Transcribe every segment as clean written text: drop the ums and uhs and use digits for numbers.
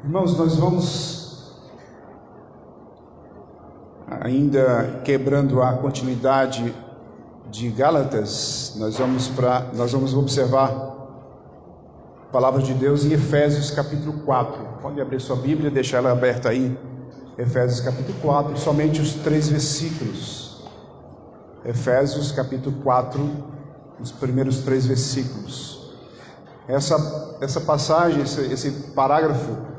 Irmãos, nós vamos ainda quebrando a continuidade de Gálatas. Nós vamos observar a palavra de Deus em Efésios capítulo 4. Pode abrir sua Bíblia, deixar ela aberta aí. Efésios capítulo 4, somente os 3 versículos. Efésios capítulo 4, os primeiros 3 versículos. Essa passagem, esse parágrafo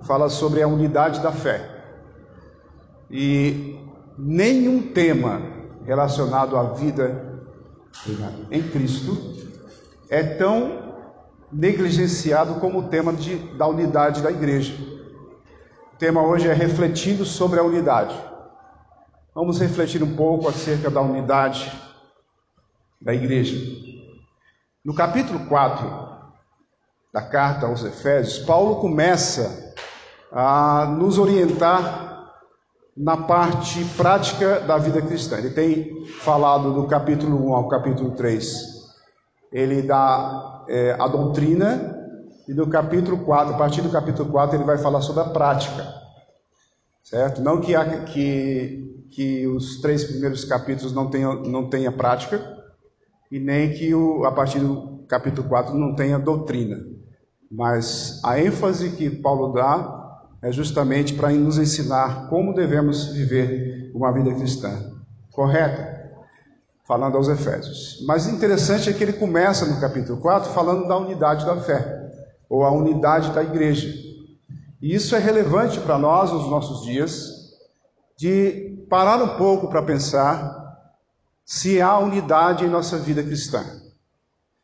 fala sobre a unidade da fé. E nenhum tema relacionado à vida em Cristo é tão negligenciado como o tema da unidade da igreja. O tema hoje é refletindo sobre a unidade. Vamos refletir um pouco acerca da unidade da igreja. No capítulo 4 da carta aos Efésios, Paulo começa a nos orientar na parte prática da vida cristã. Ele tem falado do capítulo 1 ao capítulo 3, ele dá a doutrina, e do capítulo 4, a partir do capítulo 4, ele vai falar sobre a prática, certo? Não que os 3 primeiros capítulos não tenha prática, e nem que a partir do capítulo 4 não tenha doutrina, mas a ênfase que Paulo dá é justamente para nos ensinar como devemos viver uma vida cristã correta, falando aos Efésios. Mas interessante é que ele começa no capítulo 4 falando da unidade da fé, ou a unidade da igreja. E isso é relevante para nós nos nossos dias, de parar um pouco para pensar se há unidade em nossa vida cristã,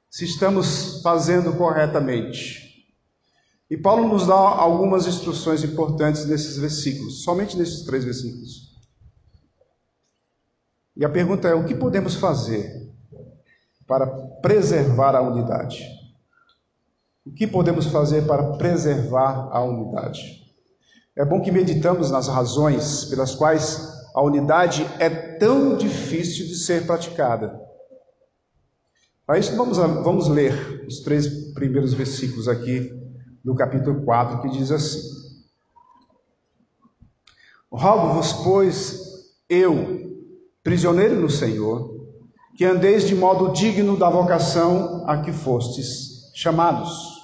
se estamos fazendo corretamente. E Paulo nos dá algumas instruções importantes nesses versículos, somente nesses 3 versículos. E a pergunta é: o que podemos fazer para preservar a unidade? O que podemos fazer para preservar a unidade? É bom que meditamos nas razões pelas quais a unidade é tão difícil de ser praticada. Para isso, vamos ler os 3 primeiros versículos aqui do capítulo 4, que diz assim: rogo-vos, pois, eu, prisioneiro no Senhor, que andeis de modo digno da vocação a que fostes chamados,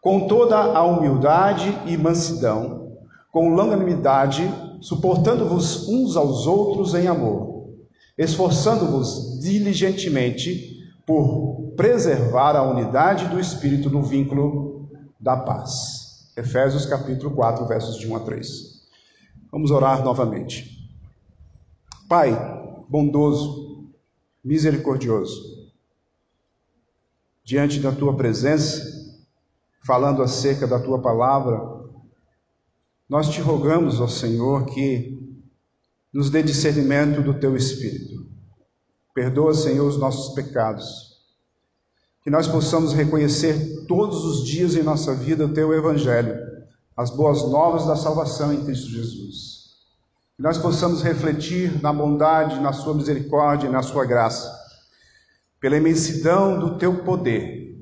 com toda a humildade e mansidão, com longanimidade, suportando-vos uns aos outros em amor, esforçando-vos diligentemente por preservar a unidade do Espírito no vínculo da paz. Efésios capítulo 4, versos de 1 a 3. Vamos orar novamente. Pai bondoso, misericordioso, diante da Tua presença, falando acerca da Tua palavra, nós te rogamos, ó Senhor, que nos dê discernimento do Teu Espírito. Perdoa, Senhor, os nossos pecados. Que nós possamos reconhecer todos os dias em nossa vida o Teu Evangelho, as boas novas da salvação em Cristo Jesus. Que nós possamos refletir na bondade, na Sua misericórdia e na Sua graça, pela imensidão do Teu poder,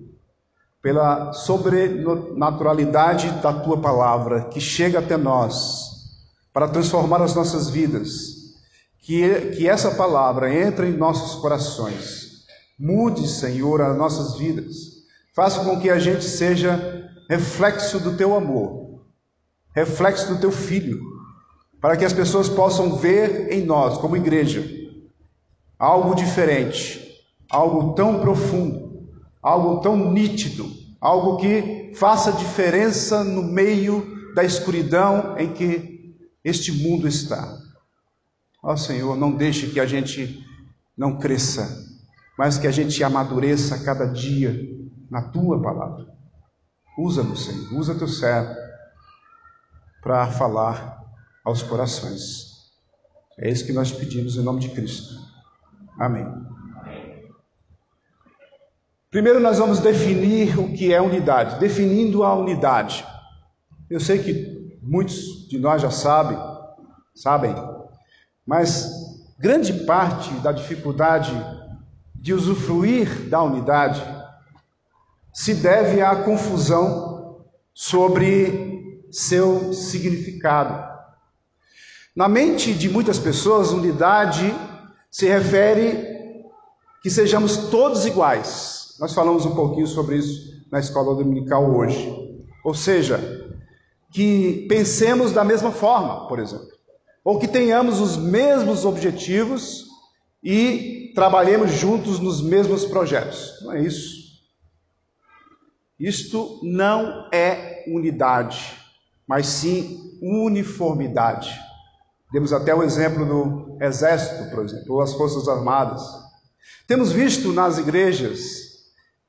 pela sobrenaturalidade da Tua palavra, que chega até nós, para transformar as nossas vidas. Que essa palavra entre em nossos corações, mude, Senhor, as nossas vidas. Faça com que a gente seja reflexo do Teu amor, reflexo do Teu Filho, para que as pessoas possam ver em nós, como igreja, algo diferente, algo tão profundo, algo tão nítido, algo que faça diferença no meio da escuridão em que este mundo está. Ó Senhor, não deixe que a gente não cresça, mas que a gente amadureça a cada dia na Tua palavra. Usa-nos, Senhor, usa Teu servo para falar aos corações. É isso que nós pedimos em nome de Cristo. Amém. Primeiro nós vamos definir o que é unidade, definindo a unidade. Eu sei que muitos de nós já sabem, mas grande parte da dificuldade de usufruir da unidade se deve à confusão sobre seu significado. Na mente de muitas pessoas, unidade se refere que sejamos todos iguais. Nós falamos um pouquinho sobre isso na escola dominical hoje. Ou seja, que pensemos da mesma forma, por exemplo. Ou que tenhamos os mesmos objetivos e trabalhemos juntos nos mesmos projetos. Não é isso. Isto não é unidade, mas sim uniformidade. Temos até o exemplo do Exército, por exemplo, ou as Forças Armadas. Temos visto nas igrejas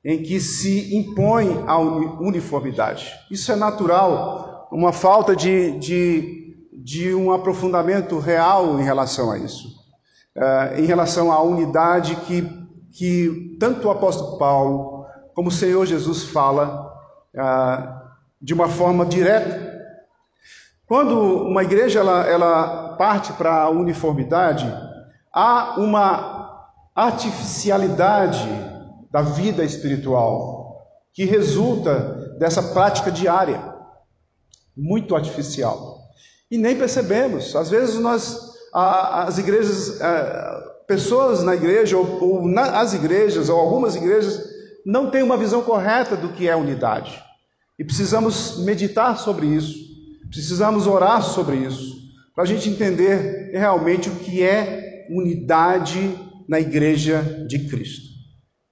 em que se impõe a uniformidade. Isso é natural, uma falta de um aprofundamento real em relação a isso. Em relação à unidade que tanto o apóstolo Paulo como o Senhor Jesus fala de uma forma direta. Quando uma igreja ela parte para a uniformidade, há uma artificialidade da vida espiritual que resulta dessa prática diária, muito artificial. E nem percebemos. Às vezes as igrejas, pessoas na igreja, as igrejas, ou algumas igrejas, não têm uma visão correta do que é unidade. E precisamos meditar sobre isso, precisamos orar sobre isso, para a gente entender realmente o que é unidade na igreja de Cristo.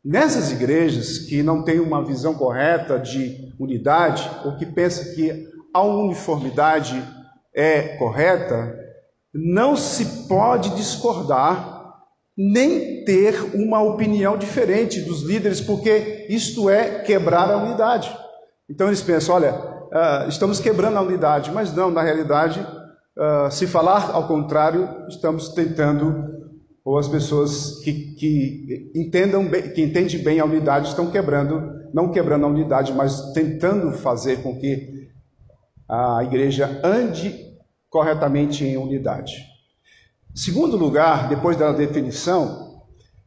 Nessas igrejas que não têm uma visão correta de unidade, ou que pensam que a uniformidade é correta, não se pode discordar, nem ter uma opinião diferente dos líderes, porque isto é quebrar a unidade. Então eles pensam, olha, estamos quebrando a unidade, mas não, na realidade, se falar ao contrário, estamos tentando, ou as pessoas que entendem bem a unidade estão não quebrando a unidade, mas tentando fazer com que a igreja ande corretamente em unidade. Segundo lugar, depois da definição,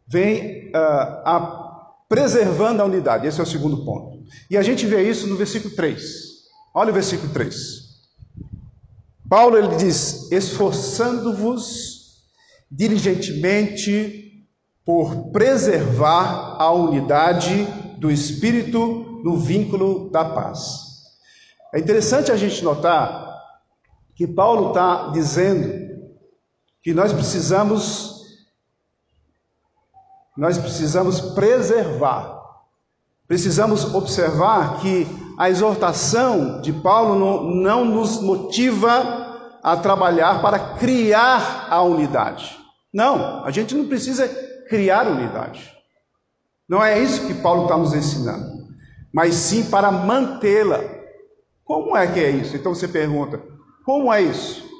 vem preservando a unidade. Esse é o segundo ponto. E a gente vê isso no versículo 3. Olha o versículo 3. Paulo ele diz, esforçando-vos diligentemente por preservar a unidade do Espírito no vínculo da paz. É interessante a gente notar que Paulo está dizendo que nós precisamos preservar. Precisamos observar que a exortação de Paulo não nos motiva a trabalhar para criar a unidade. Não, a gente não precisa criar unidade. Não é isso que Paulo está nos ensinando, mas sim para mantê-la. Como é que é isso? Então você pergunta, como é isso?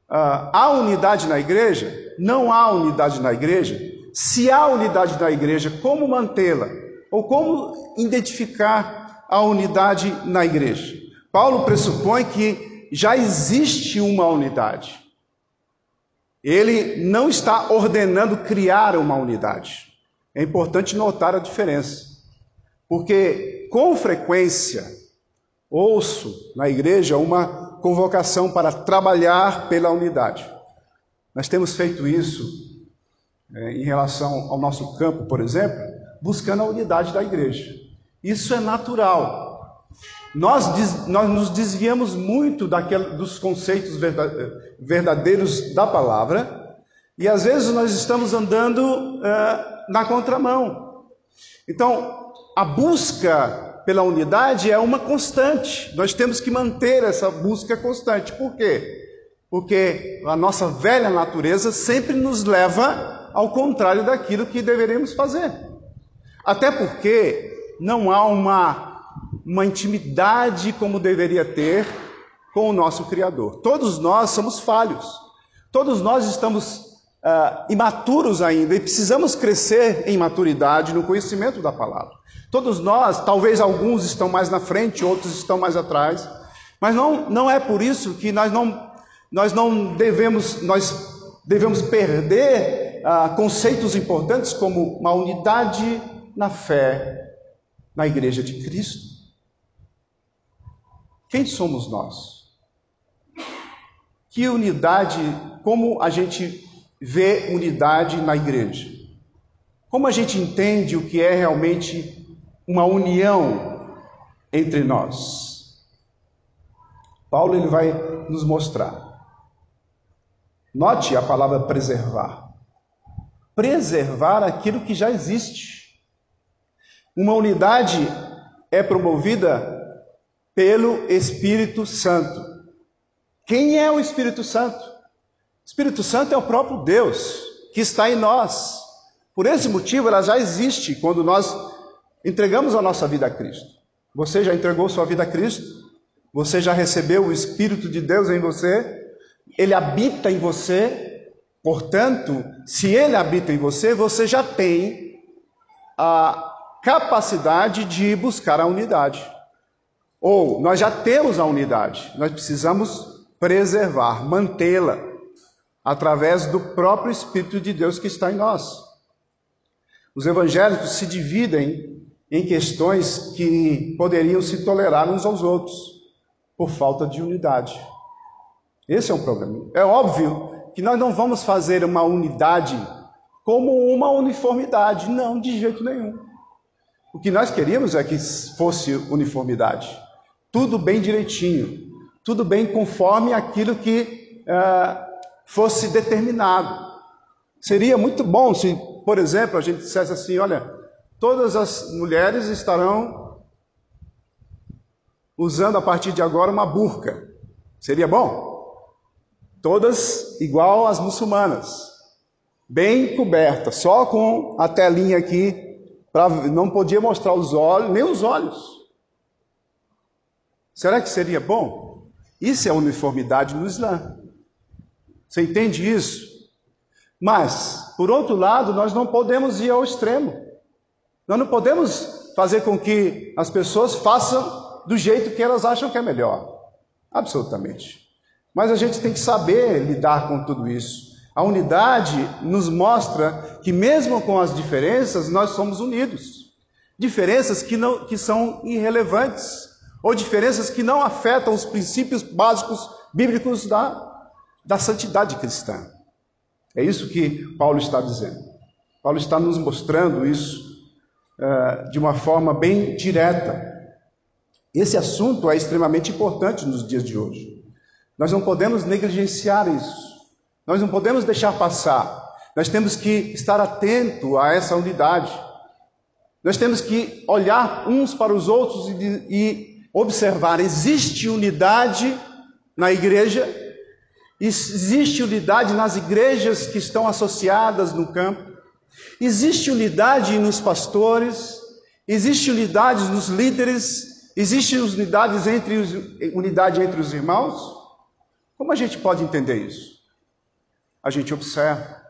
Há unidade na igreja? Não há unidade na igreja? Se há unidade na igreja, como mantê-la? Ou como identificar a unidade na igreja? Paulo pressupõe que já existe uma unidade. Ele não está ordenando criar uma unidade. É importante notar a diferença. Porque com frequência ouço na igreja uma convocação para trabalhar pela unidade. Nós temos feito isso em relação ao nosso campo, por exemplo, buscando a unidade da igreja. Isso é natural. Nós nos desviamos muito dos conceitos verdadeiros da palavra e às vezes nós estamos andando na contramão. Então, a busca pela unidade é uma constante. Nós temos que manter essa busca constante. Por quê? Porque a nossa velha natureza sempre nos leva ao contrário daquilo que deveríamos fazer. Até porque não há uma intimidade como deveria ter com o nosso Criador. Todos nós somos falhos. Todos nós estamos imaturos ainda e precisamos crescer em maturidade no conhecimento da palavra. Todos nós, talvez alguns estão mais na frente, outros estão mais atrás, mas não é por isso que nós devemos perder conceitos importantes como uma unidade na fé na igreja de Cristo. Quem somos nós? Que unidade, como a gente vê unidade na igreja? Como a gente entende o que é realmente uma união entre nós? Paulo ele vai nos mostrar. Note a palavra preservar. Preservar aquilo que já existe. Uma unidade é promovida pelo Espírito Santo. Quem é o Espírito Santo? O Espírito Santo é o próprio Deus que está em nós. Por esse motivo, ela já existe quando nós entregamos a nossa vida a Cristo. Você já entregou sua vida a Cristo? Você já recebeu o Espírito de Deus em você? Ele habita em você. Portanto, se Ele habita em você, você já tem a capacidade de buscar a unidade. Ou nós já temos a unidade, nós precisamos preservar, mantê-la, através do próprio Espírito de Deus que está em nós. Os evangélicos se dividem em questões que poderiam se tolerar uns aos outros, por falta de unidade. Esse é um problema. É óbvio que nós não vamos fazer uma unidade como uma uniformidade, não, de jeito nenhum. O que nós queríamos é que fosse uniformidade. Tudo bem direitinho, tudo bem conforme aquilo que fosse determinado. Seria muito bom se, por exemplo, a gente dissesse assim, olha, todas as mulheres estarão usando a partir de agora uma burca. Seria bom? Todas igual às muçulmanas, bem cobertas, só com a telinha aqui, não podia mostrar os olhos, nem os olhos. Será que seria bom? Isso é uniformidade no Islã. Você entende isso? Mas, por outro lado, nós não podemos ir ao extremo. Nós não podemos fazer com que as pessoas façam do jeito que elas acham que é melhor. Absolutamente. Mas a gente tem que saber lidar com tudo isso. A unidade nos mostra que mesmo com as diferenças, nós somos unidos. Diferenças que são irrelevantes, ou diferenças que não afetam os princípios básicos bíblicos da santidade cristã. É isso que Paulo está dizendo. Paulo está nos mostrando isso de uma forma bem direta. Esse assunto é extremamente importante nos dias de hoje. Nós não podemos negligenciar isso. Nós não podemos deixar passar. Nós temos que estar atento a essa unidade. Nós temos que olhar uns para os outros e observar, existe unidade na igreja? Existe unidade nas igrejas que estão associadas no campo? Existe unidade nos pastores? Existe unidade nos líderes? Existe unidade entre os irmãos? Como a gente pode entender isso? A gente observa,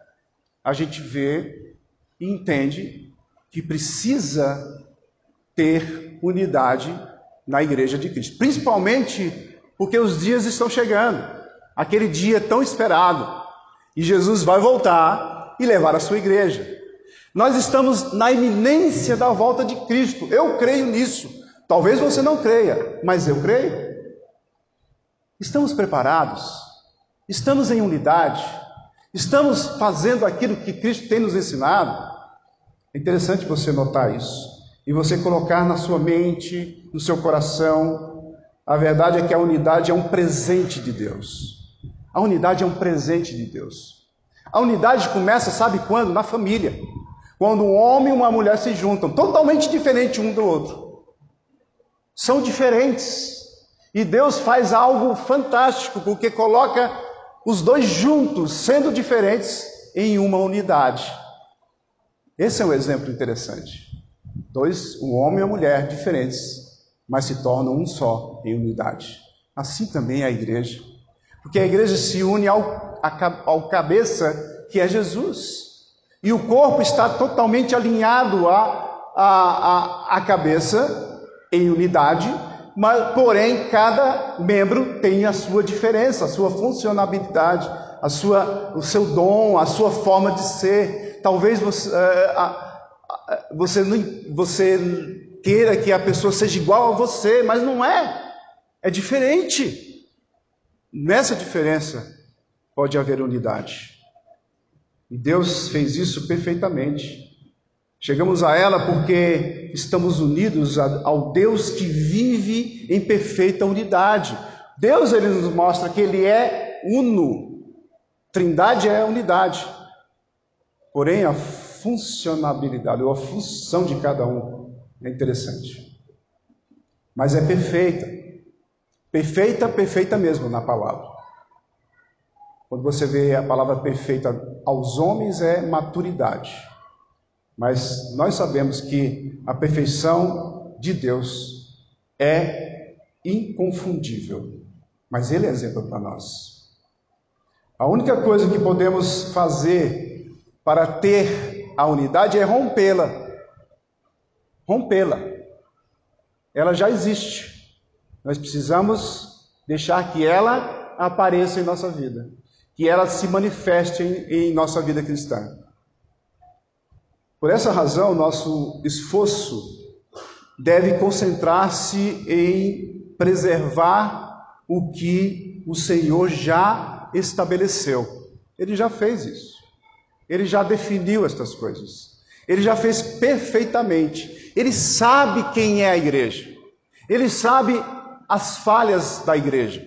a gente vê e entende que precisa ter unidade na igreja de Cristo. Principalmente porque os dias estão chegando. Aquele dia tão esperado. E Jesus vai voltar e levar a sua igreja. Nós estamos na iminência da volta de Cristo. Eu creio nisso. Talvez você não creia, mas eu creio. Estamos preparados? Estamos em unidade? Estamos fazendo aquilo que Cristo tem nos ensinado? É interessante você notar isso. E você colocar na sua mente, no seu coração. A verdade é que a unidade é um presente de Deus. A unidade é um presente de Deus. A unidade começa, sabe quando? Na família. Quando um homem e uma mulher se juntam, totalmente diferentes um do outro. São diferentes. E Deus faz algo fantástico, porque coloca os dois juntos, sendo diferentes, em uma unidade. Esse é um exemplo interessante. Um homem e uma mulher diferentes, mas se tornam um só em unidade. Assim também é a igreja. Porque a igreja se une ao cabeça, que é Jesus. E o corpo está totalmente alinhado à cabeça, em unidade, mas, porém, cada membro tem a sua diferença, a sua funcionalidade, o seu dom, a sua forma de ser. Talvez você queira que a pessoa seja igual a você, mas não é. é diferente. Nessa diferença pode haver unidade. E Deus fez isso perfeitamente. Chegamos a ela porque estamos unidos ao Deus que vive em perfeita unidade. Deus, ele nos mostra que ele é uno. Trindade é unidade. Porém, a funcionabilidade ou a função de cada um é interessante. Mas é perfeita. Perfeita, perfeita mesmo na palavra. Quando você vê a palavra perfeita aos homens é maturidade. Mas nós sabemos que a perfeição de Deus é inconfundível. Mas Ele é exemplo para nós. A única coisa que podemos fazer para ter a unidade é rompê-la. Rompê-la. Ela já existe. Nós precisamos deixar que ela apareça em nossa vida. Que ela se manifeste em nossa vida cristã. Por essa razão, nosso esforço deve concentrar-se em preservar o que o Senhor já estabeleceu. Ele já fez isso. Ele já definiu estas coisas. Ele já fez perfeitamente. Ele sabe quem é a igreja. Ele sabe as falhas da igreja.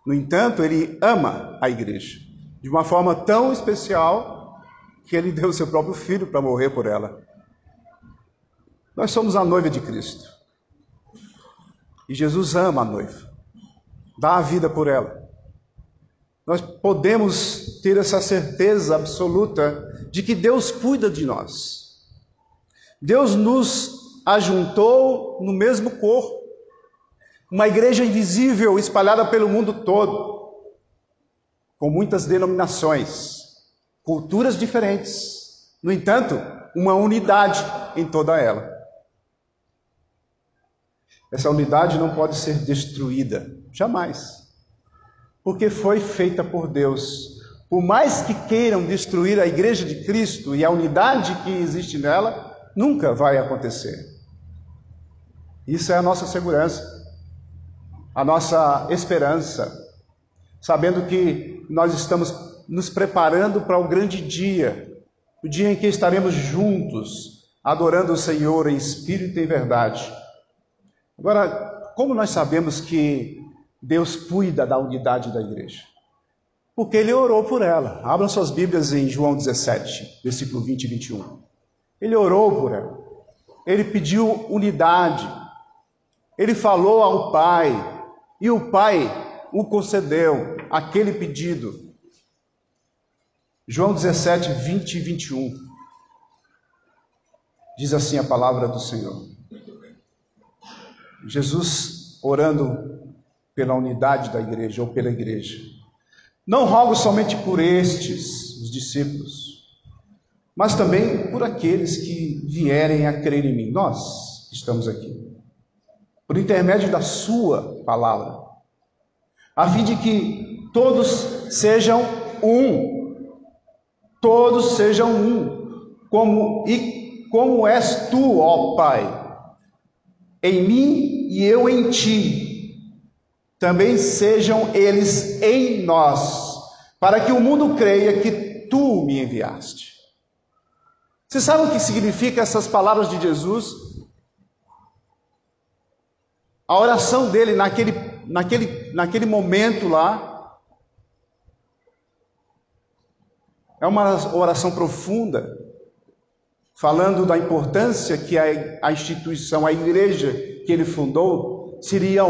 No entanto, ele ama a igreja de uma forma tão especial que ele deu o seu próprio filho para morrer por ela. Nós somos a noiva de Cristo. E Jesus ama a noiva. Dá a vida por ela. Nós podemos ter essa certeza absoluta de que Deus cuida de nós. Deus nos ajuntou no mesmo corpo. Uma igreja invisível espalhada pelo mundo todo, com muitas denominações, culturas diferentes. No entanto, uma unidade em toda ela. Essa unidade não pode ser destruída, jamais. Porque foi feita por Deus. Por mais que queiram destruir a igreja de Cristo e a unidade que existe nela, nunca vai acontecer. Isso é a nossa segurança, a nossa esperança, sabendo que nós estamos nos preparando para o grande dia, o dia em que estaremos juntos, adorando o Senhor em espírito e em verdade. Agora, como nós sabemos que Deus cuida da unidade da igreja? Porque Ele orou por ela. Abram suas Bíblias em João 17, versículo 20 e 21. Ele orou por ela. Ele pediu unidade. Ele falou ao Pai. E o Pai o concedeu, aquele pedido. João 17, 20 e 21. Diz assim a palavra do Senhor. Jesus orando pela unidade da igreja, ou pela igreja. Não rogo somente por estes, os discípulos, mas também por aqueles que vierem a crer em mim. Nós estamos aqui. Por intermédio da sua palavra, a fim de que todos sejam um, como és tu, ó Pai, em mim e eu em ti, também sejam eles em nós, para que o mundo creia que tu me enviaste. Você sabe o que significa essas palavras de Jesus? A oração dele naquele momento lá é uma oração profunda, falando da importância que a instituição, a igreja que ele fundou, seria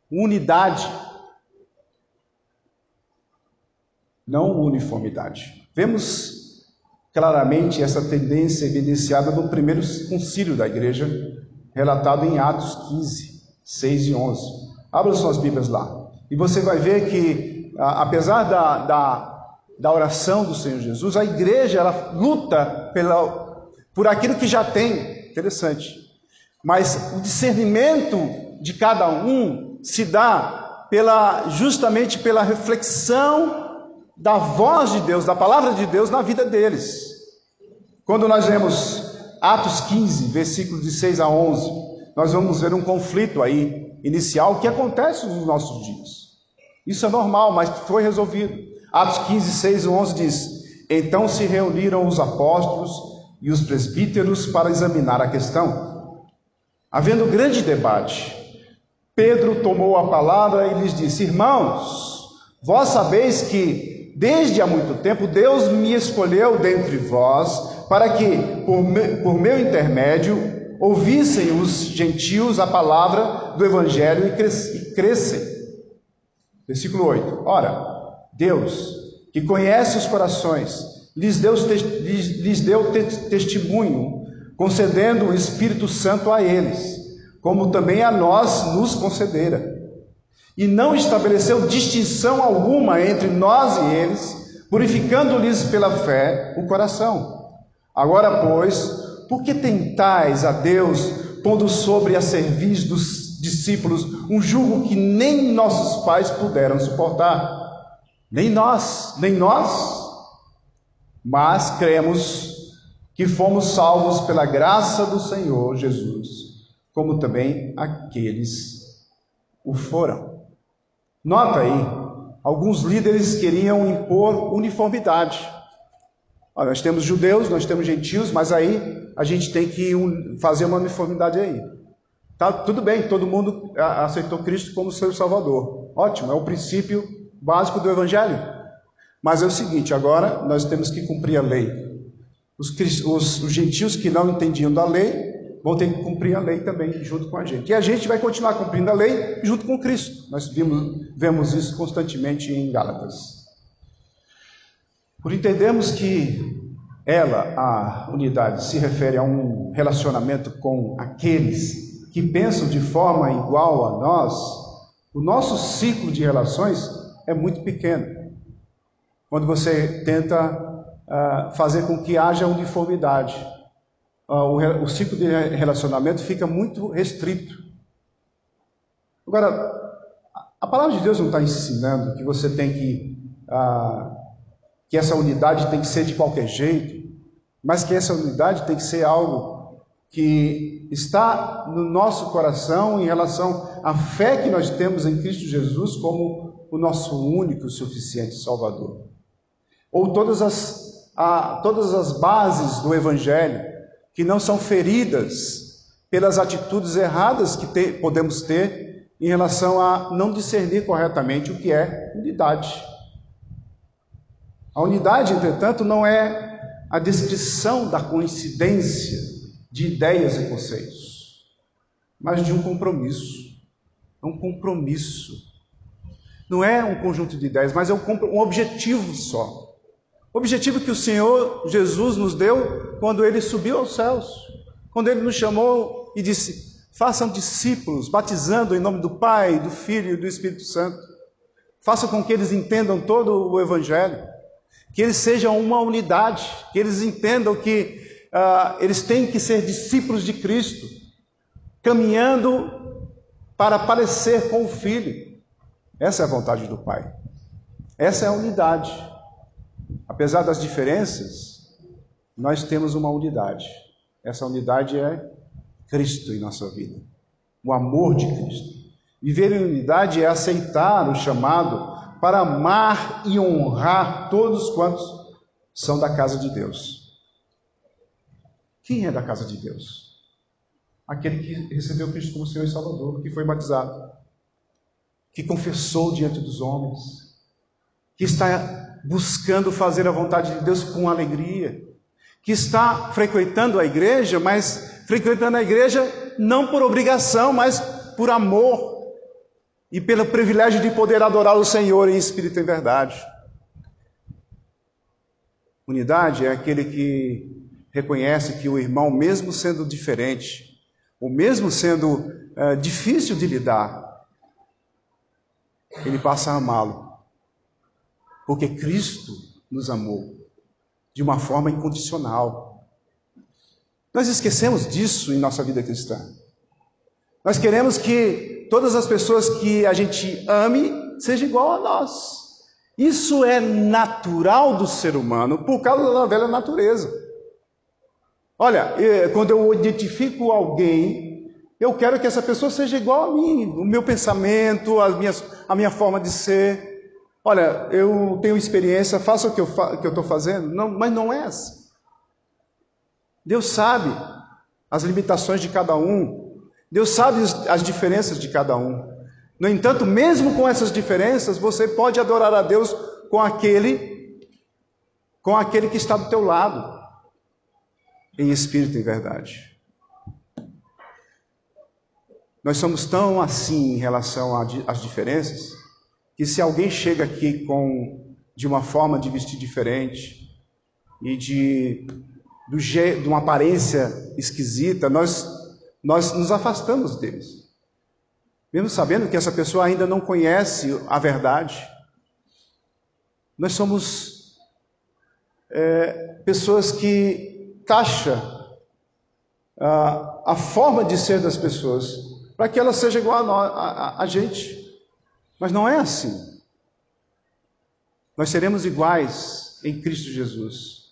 unidade, não uniformidade. Vemos claramente essa tendência evidenciada no primeiro concílio da igreja, relatado em Atos 15, 6 e 11. Abra suas Bíblias lá. E você vai ver que, apesar da oração do Senhor Jesus, a igreja ela luta por aquilo que já tem. Interessante. Mas o discernimento de cada um se dá justamente pela reflexão da voz de Deus, da palavra de Deus na vida deles. Quando nós lemos Atos 15, versículos de 6 a 11, nós vamos ver um conflito aí inicial que acontece nos nossos dias. Isso é normal, mas foi resolvido. Atos 15, 6 e 11 diz: então se reuniram os apóstolos e os presbíteros para examinar a questão. Havendo grande debate, Pedro tomou a palavra e lhes disse: irmãos, vós sabeis que desde há muito tempo Deus me escolheu dentre vós para que, por meu intermédio, ouvissem os gentios a palavra do evangelho e crescem. Versículo 8. Ora, Deus, que conhece os corações, lhes deu testemunho, concedendo o Espírito Santo a eles, como também a nós nos concedera. E não estabeleceu distinção alguma entre nós e eles, purificando-lhes pela fé o coração. Agora, pois, por que tentais a Deus, pondo sobre a cerviz dos discípulos um jugo que nem nossos pais puderam suportar? Nem nós, mas cremos que fomos salvos pela graça do Senhor Jesus, como também aqueles o foram. Nota aí, alguns líderes queriam impor uniformidade. Olha, nós temos judeus, nós temos gentios, mas aí a gente tem que fazer uma uniformidade aí. Tá, tudo bem, todo mundo aceitou Cristo como seu Salvador. Ótimo, é o princípio básico do Evangelho. Mas é o seguinte, agora nós temos que cumprir a lei. Os gentios que não entendiam da lei vão ter que cumprir a lei também junto com a gente. E a gente vai continuar cumprindo a lei junto com Cristo. Nós vemos isso constantemente em Gálatas. Por entendermos que a unidade, se refere a um relacionamento com aqueles que pensam de forma igual a nós, o nosso ciclo de relações é muito pequeno. Quando você tenta fazer com que haja uniformidade, o ciclo de relacionamento fica muito restrito. Agora, a palavra de Deus não está ensinando que você tem que essa unidade tem que ser de qualquer jeito, mas que essa unidade tem que ser algo que está no nosso coração em relação à fé que nós temos em Cristo Jesus como o nosso único e suficiente Salvador. Ou todas as bases do Evangelho que não são feridas pelas atitudes erradas que podemos ter em relação a não discernir corretamente o que é unidade. A unidade, entretanto, não é a descrição da coincidência de ideias e conceitos, mas de um compromisso. É um compromisso. Não é um conjunto de ideias, mas é um objetivo só. O objetivo que o Senhor Jesus nos deu quando Ele subiu aos céus, quando Ele nos chamou e disse: façam discípulos, batizando em nome do Pai, do Filho e do Espírito Santo. Façam com que eles entendam todo o Evangelho, que eles sejam uma unidade, que eles entendam que eles têm que ser discípulos de Cristo, caminhando para parecer com o Filho. Essa é a vontade do Pai. Essa é a unidade. Apesar das diferenças, nós temos uma unidade. Essa unidade é Cristo em nossa vida, o amor de Cristo. Viver em unidade é aceitar o chamado para amar e honrar todos quantos são da casa de Deus. Quem é da casa de Deus? Aquele que recebeu Cristo como Senhor e Salvador, que foi batizado, que confessou diante dos homens, que está buscando fazer a vontade de Deus com alegria, que está frequentando a igreja, mas frequentando a igreja não por obrigação, mas por amor e pelo privilégio de poder adorar o Senhor em espírito e em verdade. Unidade é aquele que reconhece que o irmão, mesmo sendo diferente, ou mesmo sendo difícil de lidar, ele passa a amá-lo. Porque Cristo nos amou de uma forma incondicional. Nós esquecemos disso em nossa vida cristã. Nós queremos que todas as pessoas que a gente ame sejam igual a nós. Isso é natural do ser humano por causa da velha natureza. Olha, quando eu identifico alguém Eu quero que essa pessoa seja igual a mim, o meu pensamento, a minha forma de ser. Olha, eu tenho experiência, faça o que eu estou fazendo. Não, mas não é assim. Deus sabe as limitações de cada um. Deus sabe as diferenças de cada um. No entanto, mesmo com essas diferenças, você pode adorar a Deus com aquele que está do teu lado, em espírito e verdade. Nós somos tão assim em relação às diferenças, que se alguém chega aqui de uma forma de vestir diferente e de uma aparência esquisita, nós nos afastamos deles. Mesmo sabendo que essa pessoa ainda não conhece a verdade. Nós somos pessoas que taxam a forma de ser das pessoas para que ela seja igual a gente. Mas não é assim. Nós seremos iguais em Cristo Jesus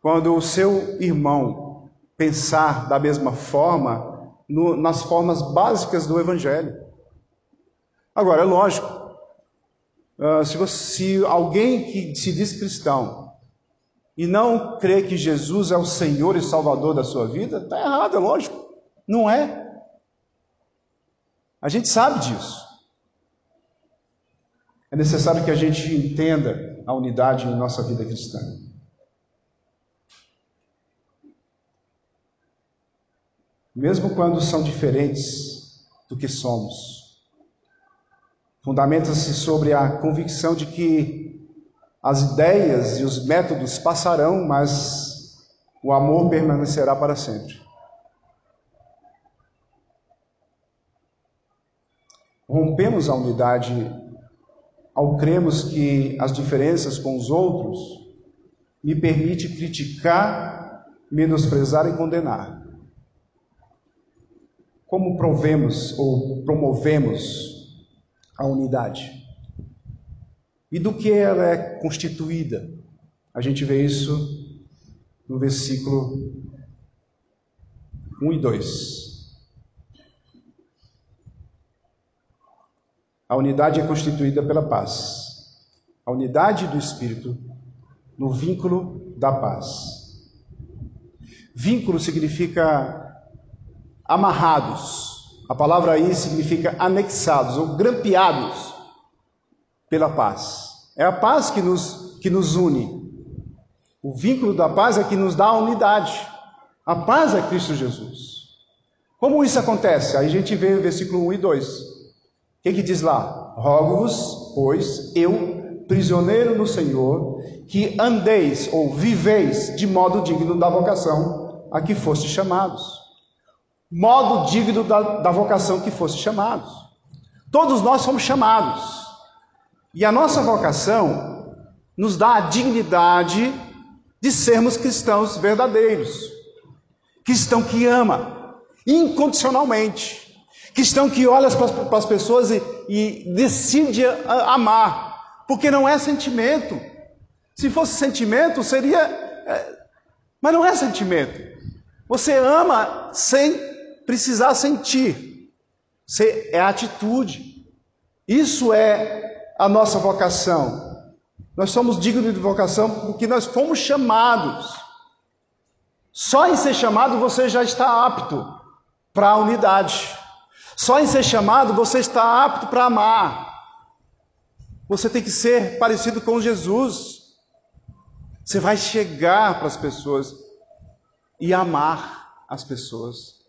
quando o seu irmão pensar da mesma forma nas formas básicas do Evangelho. Agora, é lógico, se alguém que se diz cristão e não crê que Jesus é o Senhor e Salvador da sua vida, está errado, é lógico. Não é. A gente sabe disso. É necessário que a gente entenda a unidade em nossa vida cristã. Mesmo quando são diferentes do que somos, fundamenta-se sobre a convicção de que as ideias e os métodos passarão, mas o amor permanecerá para sempre. Rompemos a unidade ao cremos que as diferenças com os outros me permite criticar, menosprezar e condenar. Como promovemos a unidade? E do que ela é constituída? A gente vê isso no versículo 1 e 2. A unidade é constituída pela paz. A unidade do Espírito no vínculo da paz. Vínculo significa amarrados. A palavra aí significa anexados ou grampeados pela paz. É a paz que nos une. O vínculo da paz é que nos dá a unidade. A paz é Cristo Jesus. Como isso acontece? Aí a gente vê o versículo 1 e 2. O que diz lá? Rogo-vos, pois, eu, prisioneiro no Senhor, que andeis ou viveis de modo digno da vocação a que foste chamados. Modo digno da vocação que foste chamados. Todos nós somos chamados. E a nossa vocação nos dá a dignidade de sermos cristãos verdadeiros. Cristão que ama incondicionalmente. Cristão que olha para as pessoas e decide amar, porque não é sentimento. Se fosse sentimento, seria... Mas não é sentimento. Você ama sem precisar sentir. É atitude. Isso é a nossa vocação. Nós somos dignos de vocação porque nós fomos chamados. Só em ser chamado você já está apto para a unidade. Só em ser chamado você está apto para amar. Você tem que ser parecido com Jesus. Você vai chegar para as pessoas e amar as pessoas.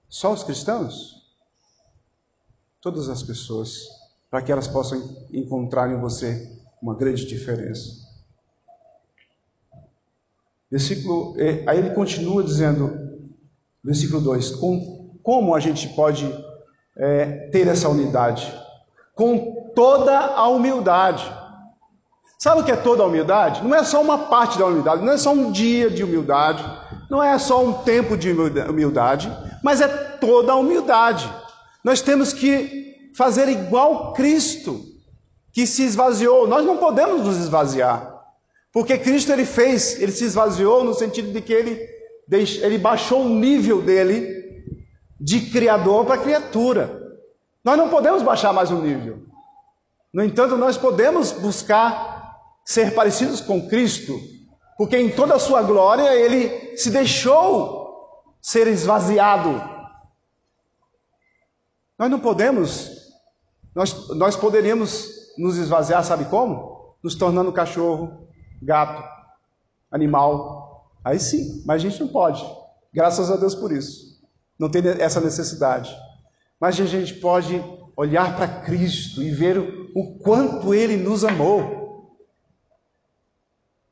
Só os cristãos? Todas as pessoas, para que elas possam encontrar em você uma grande diferença. Aí ele continua dizendo, versículo 2, como a gente pode ter essa unidade? Com toda a humildade. Sabe o que é toda a humildade? Não é só uma parte da humildade, não é só um dia de humildade, não é só um tempo de humildade, mas é toda a humildade. Nós temos que fazer igual Cristo, que se esvaziou. Nós não podemos nos esvaziar, porque Cristo ele se esvaziou no sentido de que ele baixou o nível dele de criador para criatura. Nós não podemos baixar mais um nível. No entanto, nós podemos buscar ser parecidos com Cristo, porque em toda a sua glória Ele se deixou ser esvaziado. Nós não podemos, nós poderíamos nos esvaziar, sabe como? Nos tornando cachorro, gato, animal. Aí sim, mas a gente não pode. Graças a Deus por isso. Não tem essa necessidade. Mas a gente pode olhar para Cristo e ver o quanto Ele nos amou.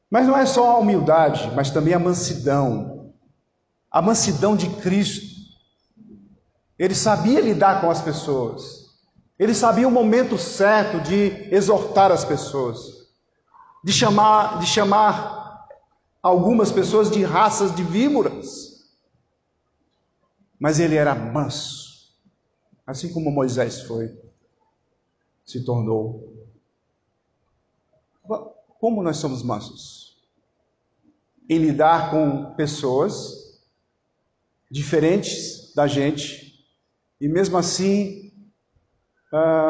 Mas não é só a humildade, mas também a mansidão. A mansidão de Cristo. Ele sabia lidar com as pessoas. Ele sabia o momento certo de exortar as pessoas. De chamar algumas pessoas de raças de víboras. Mas ele era manso, assim como Moisés se tornou. Como nós somos mansos? Em lidar com pessoas diferentes da gente, e mesmo assim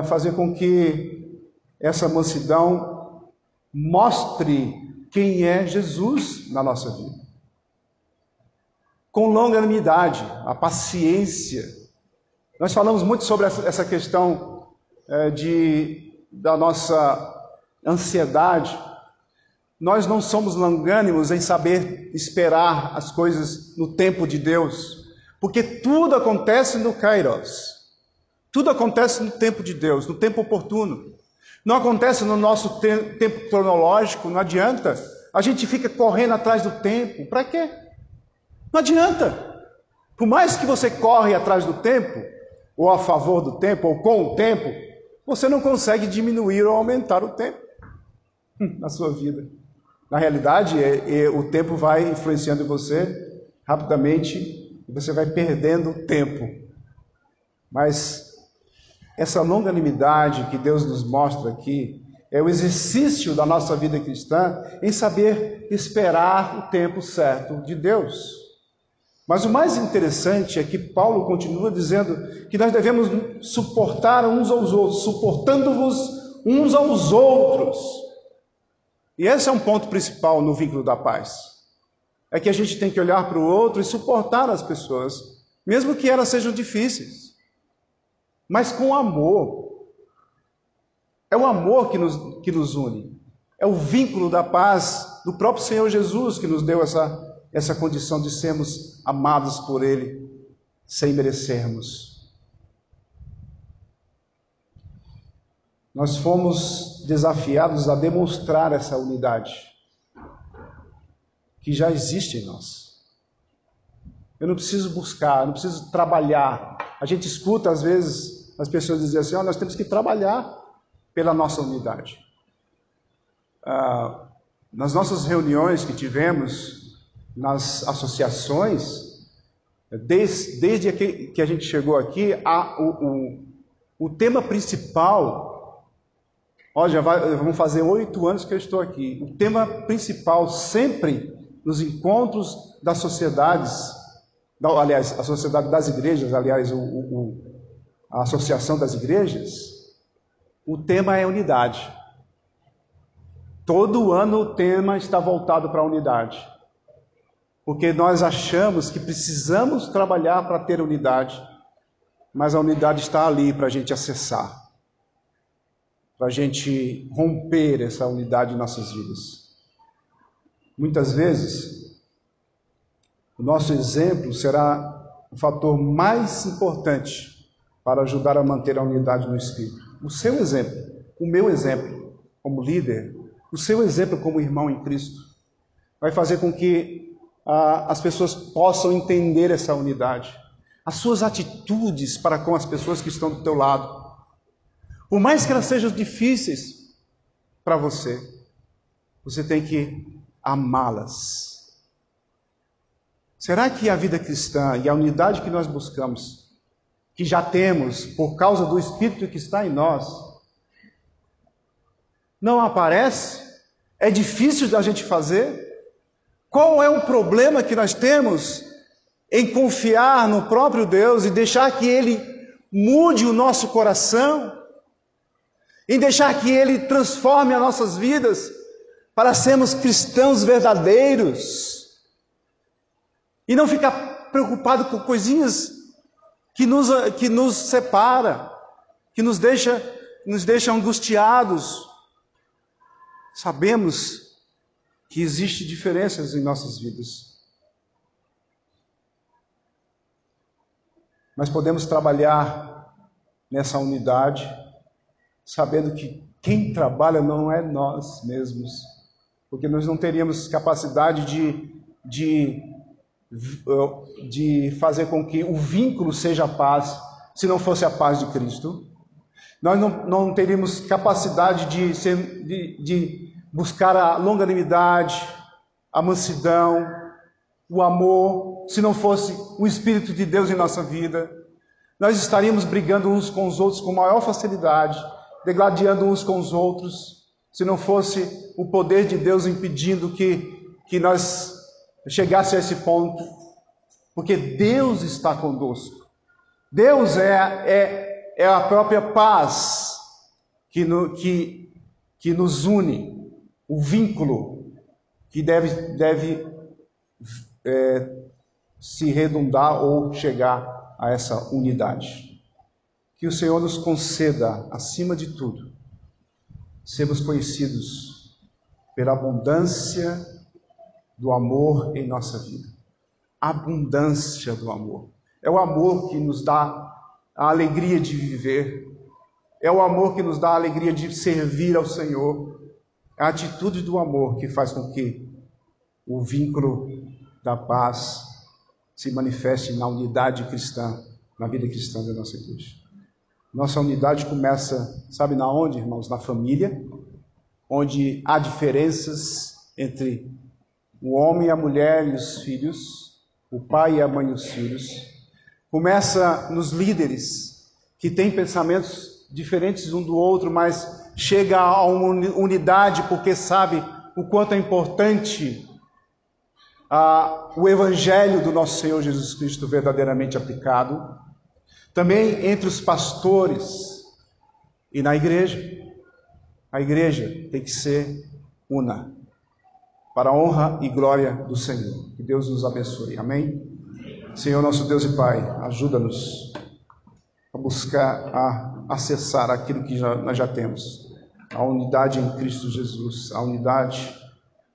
fazer com que essa mansidão mostre quem é Jesus na nossa vida. Com longanimidade, a paciência. Nós falamos muito sobre essa questão da nossa ansiedade. Nós não somos longânimos em saber esperar as coisas no tempo de Deus, porque tudo acontece no Kairos. Tudo acontece no tempo de Deus, no tempo oportuno. Não acontece no nosso tempo cronológico, não adianta. A gente fica correndo atrás do tempo. Para quê? Não adianta. Por mais que você corre atrás do tempo, ou a favor do tempo, ou com o tempo, você não consegue diminuir ou aumentar o tempo na sua vida. Na realidade, o tempo vai influenciando você rapidamente e você vai perdendo tempo. Mas essa longanimidade que Deus nos mostra aqui é o exercício da nossa vida cristã em saber esperar o tempo certo de Deus. Mas o mais interessante é que Paulo continua dizendo que nós devemos suportar uns aos outros, suportando-vos uns aos outros. E esse é um ponto principal no vínculo da paz. É que a gente tem que olhar para o outro e suportar as pessoas, mesmo que elas sejam difíceis, mas com amor. É o amor que nos une. É o vínculo da paz do próprio Senhor Jesus que nos deu essa condição de sermos amados por Ele, sem merecermos. Nós fomos desafiados a demonstrar essa unidade, que já existe em nós. Eu não preciso buscar, eu não preciso trabalhar. A gente escuta, às vezes, as pessoas dizerem assim, nós temos que trabalhar pela nossa unidade. Nas nossas reuniões que tivemos, nas associações, desde que a gente chegou aqui, o tema principal, vamos fazer 8 anos que eu estou aqui, o tema principal sempre nos encontros das sociedades, aliás, a sociedade das igrejas, aliás, a associação das igrejas, o tema é unidade. Todo ano o tema está voltado para a unidade. Porque nós achamos que precisamos trabalhar para ter unidade, mas a unidade está ali para a gente acessar, para a gente romper essa unidade em nossas vidas. Muitas vezes, o nosso exemplo será o fator mais importante para ajudar a manter a unidade no Espírito. O seu exemplo, o meu exemplo como líder, o seu exemplo como irmão em Cristo, vai fazer com que as pessoas possam entender essa unidade. As suas atitudes para com as pessoas que estão do teu lado. Por mais que elas sejam difíceis para você, você tem que amá-las. Será que a vida cristã e a unidade que nós buscamos, que já temos por causa do Espírito que está em nós, não aparece? É difícil da gente fazer? Qual é o problema que nós temos em confiar no próprio Deus e deixar que Ele mude o nosso coração, em deixar que Ele transforme as nossas vidas para sermos cristãos verdadeiros e não ficar preocupado com coisinhas que nos separa, que nos deixa angustiados. Sabemos que existem diferenças em nossas vidas, mas podemos trabalhar nessa unidade, sabendo que quem trabalha não é nós mesmos, porque nós não teríamos capacidade de fazer com que o vínculo seja a paz, se não fosse a paz de Cristo. Nós não teríamos capacidade de buscar a longanimidade, a mansidão, o amor, se não fosse o Espírito de Deus em nossa vida. Nós estaríamos brigando uns com os outros com maior facilidade, degladiando uns com os outros, se não fosse o poder de Deus impedindo que nós chegasse a esse ponto, porque Deus está conosco. Deus é a própria paz que nos une, o vínculo que deve se redundar ou chegar a essa unidade. Que o Senhor nos conceda, acima de tudo, sermos conhecidos pela abundância do amor em nossa vida. Abundância do amor. É o amor que nos dá a alegria de viver. É o amor que nos dá a alegria de servir ao Senhor. É a atitude do amor que faz com que o vínculo da paz se manifeste na unidade cristã, na vida cristã da nossa igreja. Nossa unidade começa, sabe na onde, irmãos? Na família, onde há diferenças entre o homem e a mulher e os filhos, o pai e a mãe e os filhos. Começa nos líderes, que têm pensamentos diferentes um do outro, mas chega a uma unidade porque sabe o quanto é importante o Evangelho do nosso Senhor Jesus Cristo verdadeiramente aplicado. Também entre os pastores e na igreja. A igreja tem que ser una, para a honra e glória do Senhor. Que Deus nos abençoe. Amém? Senhor, nosso Deus e Pai, ajuda-nos a buscar, a acessar aquilo que nós já temos. A unidade em Cristo Jesus, a unidade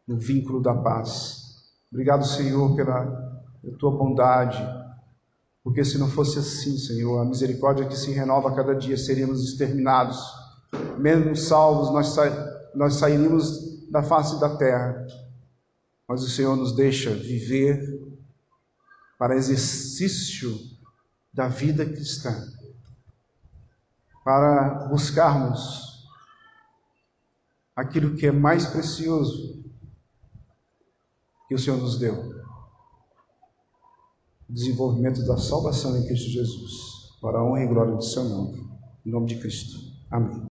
no vínculo da paz. Obrigado, Senhor, pela Tua bondade, porque se não fosse assim, Senhor, a misericórdia que se renova a cada dia, seríamos exterminados. Mesmo salvos, nós sairíamos da face da terra. Mas o Senhor nos deixa viver para exercício da vida cristã, para buscarmos aquilo que é mais precioso que o Senhor nos deu: o desenvolvimento da salvação em Cristo Jesus, para a honra e glória do seu nome. Em nome de Cristo. Amém.